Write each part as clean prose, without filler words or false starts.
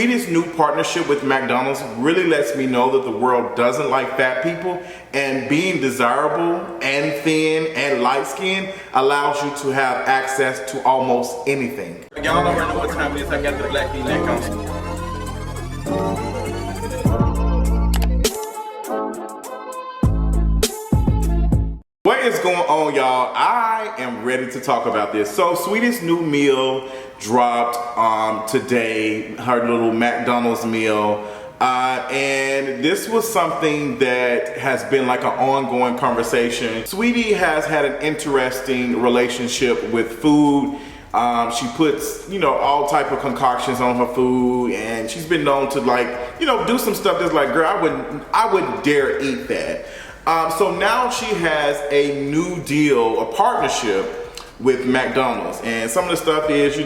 Saweetie's new partnership with McDonald's really lets me know that the world doesn't like fat people, and being desirable and thin and light-skinned allows you to have access to almost anything. Y'all already know what time it is. I got the black V-neck on. What is going on, y'all? I am ready to talk about this. So Saweetie's new meal dropped today, her little McDonald's meal. And this was something that has been like an ongoing conversation. Saweetie has had an interesting relationship with food. She puts, all type of concoctions on her food, and she's been known to do some stuff that's like, girl, I wouldn't dare eat that. So now she has a new deal, a partnership with McDonald's, and some of the stuff is,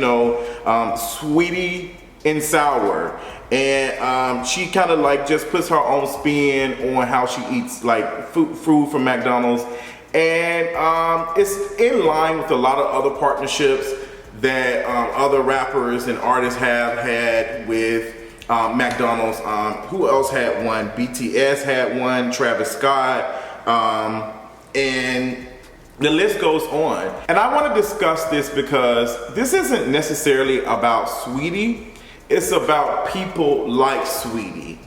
Saweetie and sour, and she kind of just puts her own spin on how she eats food from McDonald's, and it's in line with a lot of other partnerships that other rappers and artists have had with McDonald's. Who else had one? BTS had one, Travis Scott, and the list goes on. And I want to discuss this because this isn't necessarily about Saweetie. It's about people like Saweetie.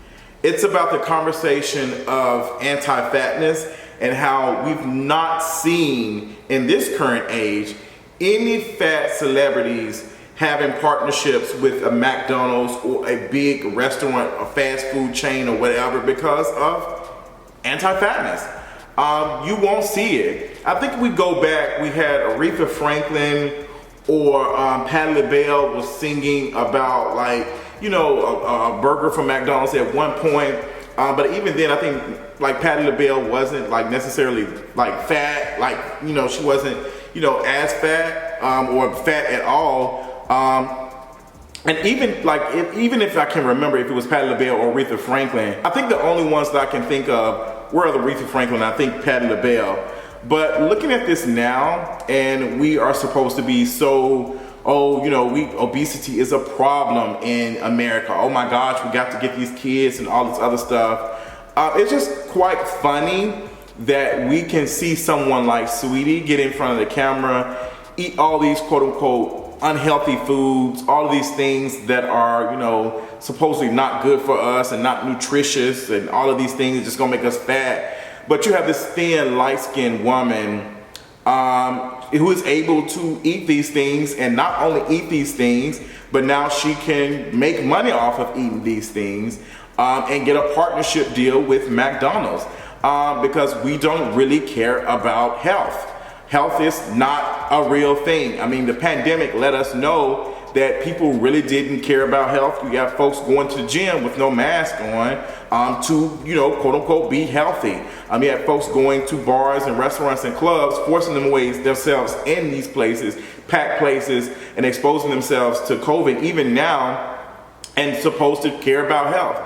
It's about the conversation of anti-fatness and how we've not seen in this current age any fat celebrities having partnerships with a McDonald's or a big restaurant, a fast food chain or whatever because of anti-fatness. You won't see it. I think we go back, we had Aretha Franklin or Patti LaBelle was singing about a burger from McDonald's at one point. But even then, I think Patti LaBelle wasn't necessarily fat, she wasn't as fat or fat at all. And even if I can remember if it was Patti LaBelle or Aretha Franklin, I think the only ones that I can think of were the Aretha Franklin, I think Patti LaBelle. But looking at this now, and we are supposed to be so, obesity is a problem in America. Oh my gosh, we got to get these kids and all this other stuff. It's just quite funny that we can see someone like Saweetie get in front of the camera, eat all these quote unquote unhealthy foods, all of these things that are, supposedly not good for us and not nutritious, and all of these things just gonna make us fat. But you have this thin, light-skinned woman who is able to eat these things, and not only eat these things, but now she can make money off of eating these things and get a partnership deal with McDonald's because we don't really care about health. Health is not a real thing. I mean, the pandemic let us know that people really didn't care about health. You got folks going to the gym with no mask on to, quote unquote, be healthy. You had folks going to bars and restaurants and clubs, forcing themselves in these places, packed places, and exposing themselves to COVID even now, and supposed to care about health.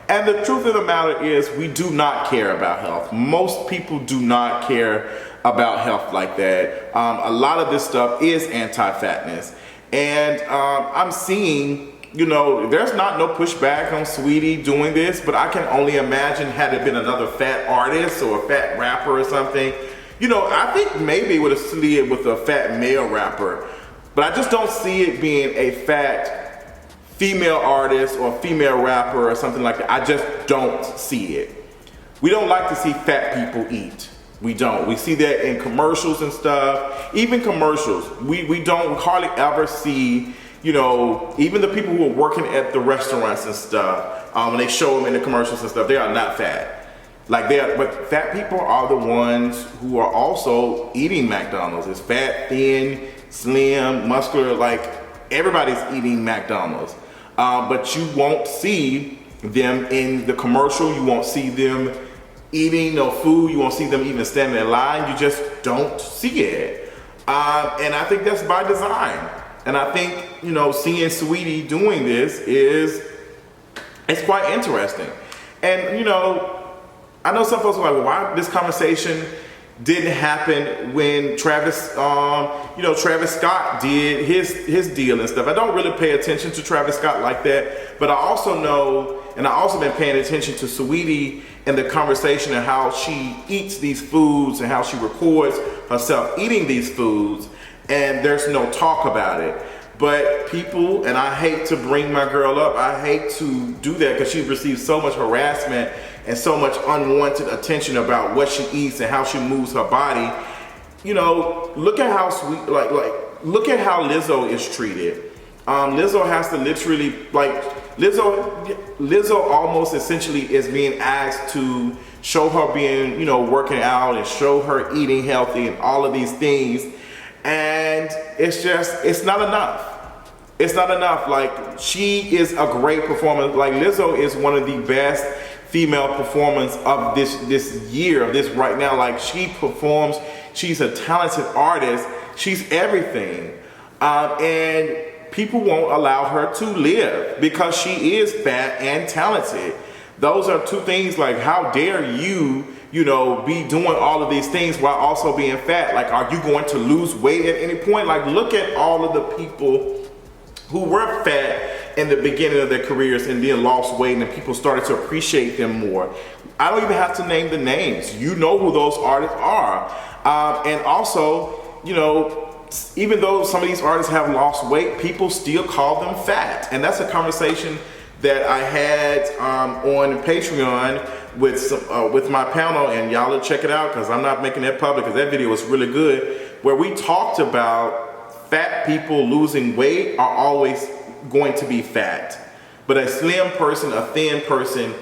And the truth of the matter is we do not care about health. Most people do not care about health like that. A lot of this stuff is anti-fatness. And I'm seeing, there's not no pushback on Saweetie doing this, but I can only imagine had it been another fat artist or a fat rapper or something, I think maybe it would have slid with a fat male rapper, but I just don't see it being a fat female artist or female rapper or something like that. I just don't see it. We don't like to see fat people eat. We don't. We see that in commercials and stuff. Even commercials, we don't hardly ever see, even the people who are working at the restaurants and stuff, when they show them in the commercials and stuff, they are not fat. But fat people are the ones who are also eating McDonald's. It's fat, thin, slim, muscular, everybody's eating McDonald's. But you won't see them in the commercial. You won't see them eating no food. You won't see them even standing in line. You just don't see it. And I think that's by design. And I think, seeing Saweetie doing this it's quite interesting. And, I know some folks are like, well, why this conversation didn't happen when Travis Scott did his deal and stuff. I don't really pay attention to Travis Scott like that, but I also know, and I also been paying attention to Saweetie and the conversation and how she eats these foods and how she records herself eating these foods, and there's no talk about it. But people, and I hate to bring my girl up, I hate to do that because she's received so much harassment and so much unwanted attention about what she eats and how she moves her body. You know, look at how sweet, look at how Lizzo is treated. Lizzo has to literally, Lizzo almost essentially is being asked to show her being, working out and show her eating healthy and all of these things. And it's not enough. It's not enough. Like, she is a great performer. Like, Lizzo is one of the best female performers of this year, of this right now. Like, she performs, she's a talented artist, she's everything. And people won't allow her to live because she is fat and talented. Those are two things. Like, how dare you, be doing all of these things while also being fat? Like, are you going to lose weight at any point? Like, look at all of the people who were fat in the beginning of their careers and then lost weight, and people started to appreciate them more. I don't even have to name the names. You know who those artists are. And also, even though some of these artists have lost weight, people still call them fat. And that's a conversation that I had on Patreon with my panel, and y'all will check it out because I'm not making that public because that video was really good, where we talked about fat people losing weight are always going to be fat. But a slim person, a thin person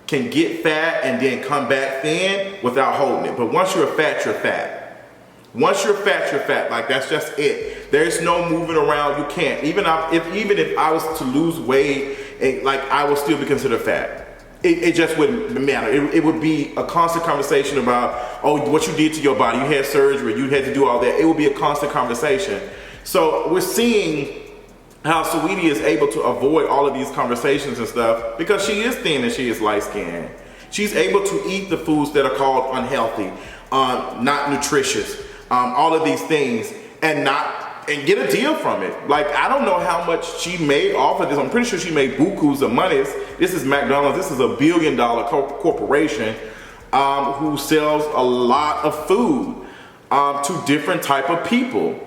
can get fat and then come back thin without holding it. But once you're fat, you're fat. Once you're fat, you're fat. Like, that's just it. There's no moving around. You can't. Even if I was to lose weight, I will still be considered fat. It just wouldn't matter. It would be a constant conversation about, oh, what you did to your body. You had surgery. You had to do all that. It would be a constant conversation. So we're seeing how Saweetie is able to avoid all of these conversations and stuff because she is thin and she is light-skinned. She's able to eat the foods that are called unhealthy, not nutritious, all of these things, and get a deal from it. Like, I don't know how much she made off of this. I'm pretty sure she made bukus of money. This is McDonald's. This is a billion-dollar corporation who sells a lot of food to different type of people.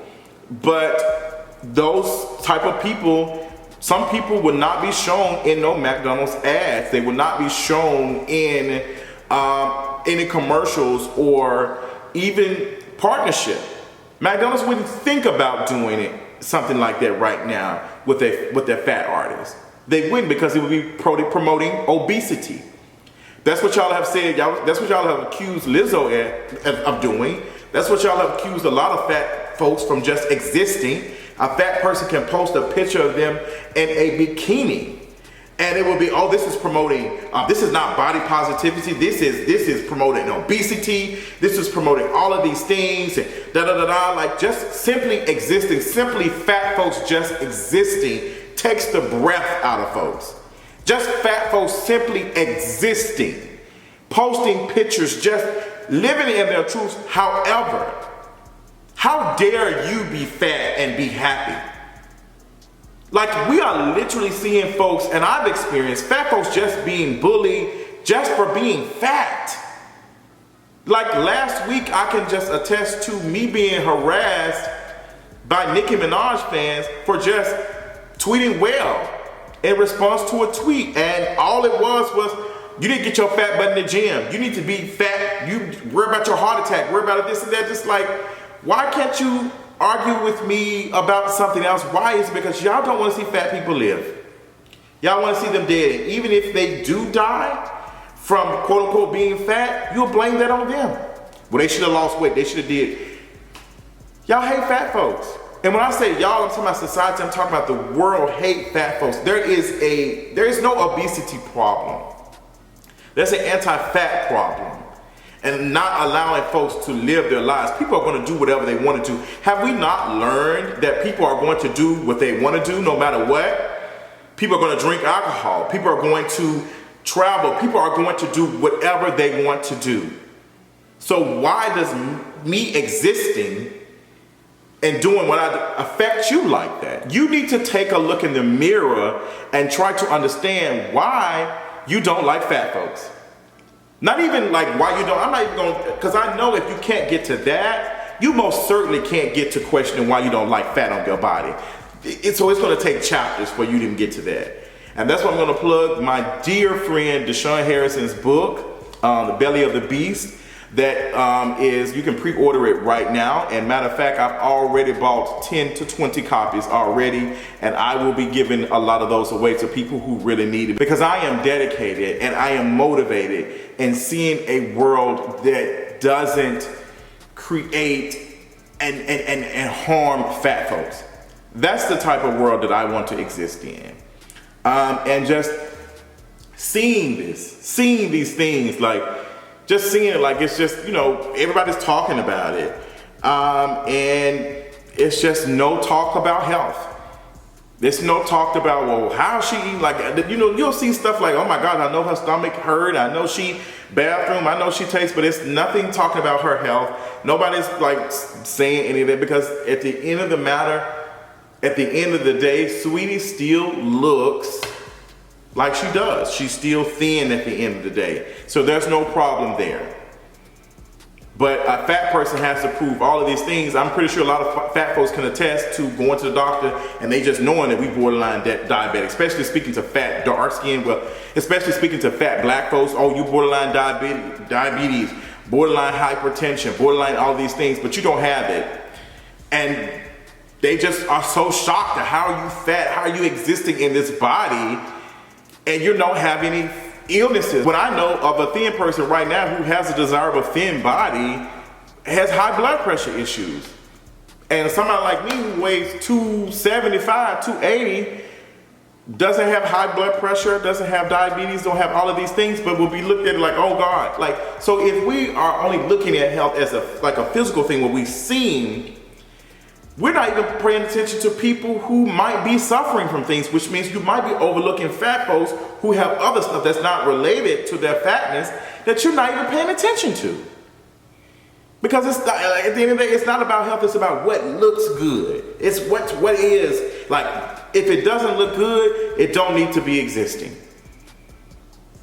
But those type of people, some people would not be shown in no McDonald's ads. They would not be shown in any commercials or even partnership. McDonald's wouldn't think about doing something like that right now with their fat artists. They wouldn't, because it would be promoting obesity. That's what y'all have said. That's what y'all have accused Lizzo of doing. That's what y'all have accused a lot of fat folks from just existing. A fat person can post a picture of them in a bikini, and it will be, oh, this is promoting, this is not body positivity, this is promoting obesity, this is promoting all of these things, and like, just simply existing, simply fat folks just existing takes the breath out of folks. Just fat folks simply existing, posting pictures, just living in their truths. However, how dare you be fat and be happy? Like, we are literally seeing folks, and I've experienced fat folks just being bullied just for being fat. Like, last week, I can just attest to me being harassed by Nicki Minaj fans for just tweeting well in response to a tweet. And all it was you didn't get your fat butt in the gym. You need to be fat. You worry about your heart attack, worry about this and that. Just like, why can't you argue with me about something else? Why? Is it because y'all don't want to see fat people live? Y'all want to see them dead. And even if they do die from quote unquote being fat, you'll blame that on them. Well, they should have lost weight. They should have did. Y'all hate fat folks. And when I say y'all, I'm talking about society. I'm talking about the world hate fat folks. There is no obesity problem. There's an anti-fat problem. And not allowing folks to live their lives. People are going to do whatever they want to do. Have we not learned that people are going to do what they want to do no matter what? People are going to drink alcohol. People are going to travel. People are going to do whatever they want to do. So why does me existing and doing what I do affect you like that? You need to take a look in the mirror and try to understand why you don't like fat folks. Not even like why you don't, I'm not even going, because I know if you can't get to that, you most certainly can't get to questioning why you don't like fat on your body. So it's going to take chapters for you to even get to that. And that's why I'm going to plug my dear friend Deshaun Harrison's book, The Belly of the Beast. That is, you can pre-order it right now. And matter of fact, I've already bought 10 to 20 copies already. And I will be giving a lot of those away to people who really need it. Because I am dedicated and I am motivated in seeing a world that doesn't create and harm fat folks. That's the type of world that I want to exist in. And just seeing these things, like just seeing it, like it's just, you know, everybody's talking about it. And it's just no talk about health. There's no talk about, well, how she eat, like, you know, you'll see stuff like, oh my God, I know her stomach hurt, I know she bathroom, I know she takes, but it's nothing talking about her health. Nobody's like saying any of that, because at the end of the matter, at the end of the day, Saweetie still looks like she does. She's still thin at the end of the day. So there's no problem there. But a fat person has to prove all of these things. I'm pretty sure a lot of fat folks can attest to going to the doctor and they just knowing that we borderline diabetic, especially speaking to fat dark skin, well, especially speaking to fat black folks. Oh, you borderline diabetes, borderline hypertension, borderline all these things, but you don't have it. And they just are so shocked at how you fat, how you existing in this body, and you don't have any illnesses. When I know of a thin person right now who has a desirable thin body, has high blood pressure issues. And somebody like me who weighs 275, 280, doesn't have high blood pressure, doesn't have diabetes, don't have all of these things, but will be looked at like, oh God. Like, so if we are only looking at health as a physical thing, what we've seen, we're not even paying attention to people who might be suffering from things, which means you might be overlooking fat folks who have other stuff that's not related to their fatness that you're not even paying attention to. Because it's not, at the end of the day, it's not about health, it's about what looks good. It's what is, like, if it doesn't look good, it don't need to be existing.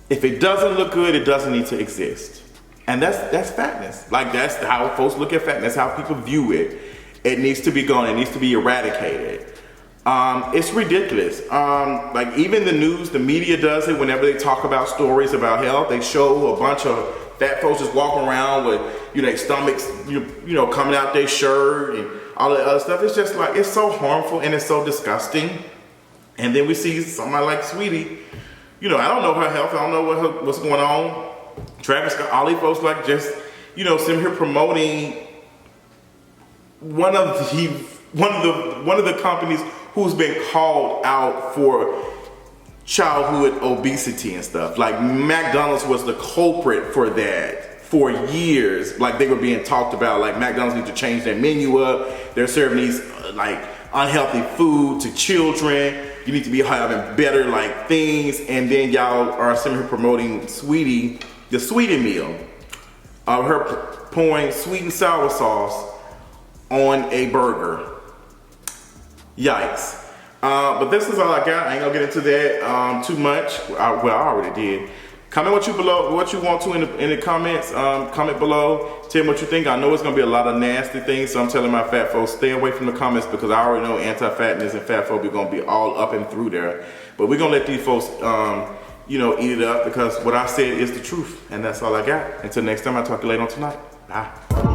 If it doesn't look good, it doesn't need to exist. And that's fatness. Like, that's how folks look at fatness, how people view it. It needs to be gone. It needs to be eradicated. It's ridiculous. Like even the news, the media does it whenever they talk about stories about health. They show a bunch of fat folks just walking around with, you know, their stomachs, you know, coming out their shirt and all that other stuff. It's just like, it's so harmful and it's so disgusting. And then we see somebody like Saweetie, you know, I don't know her health. I don't know what's going on. Travis Scott, all these folks like just, you know, sitting here promoting one of the companies who's been called out for childhood obesity and stuff. Like McDonald's was the culprit for that for years. Like they were being talked about, like McDonald's need to change their menu up. They're serving these like unhealthy food to children. You need to be having better like things. And then y'all are sitting here promoting Saweetie, the Saweetie meal. Her pouring sweet and sour sauce on a burger. Yikes. But this is all I got. I ain't gonna get into that too much. I already did. Comment what you want to in the comments. Comment below. Tell me what you think. I know it's gonna be a lot of nasty things, so I'm telling my fat folks, stay away from the comments because I already know anti-fatness and fat phobia gonna be all up and through there. But we're gonna let these folks you know, eat it up because what I said is the truth. And that's all I got. Until next time, I'll talk to you later on tonight. Bye.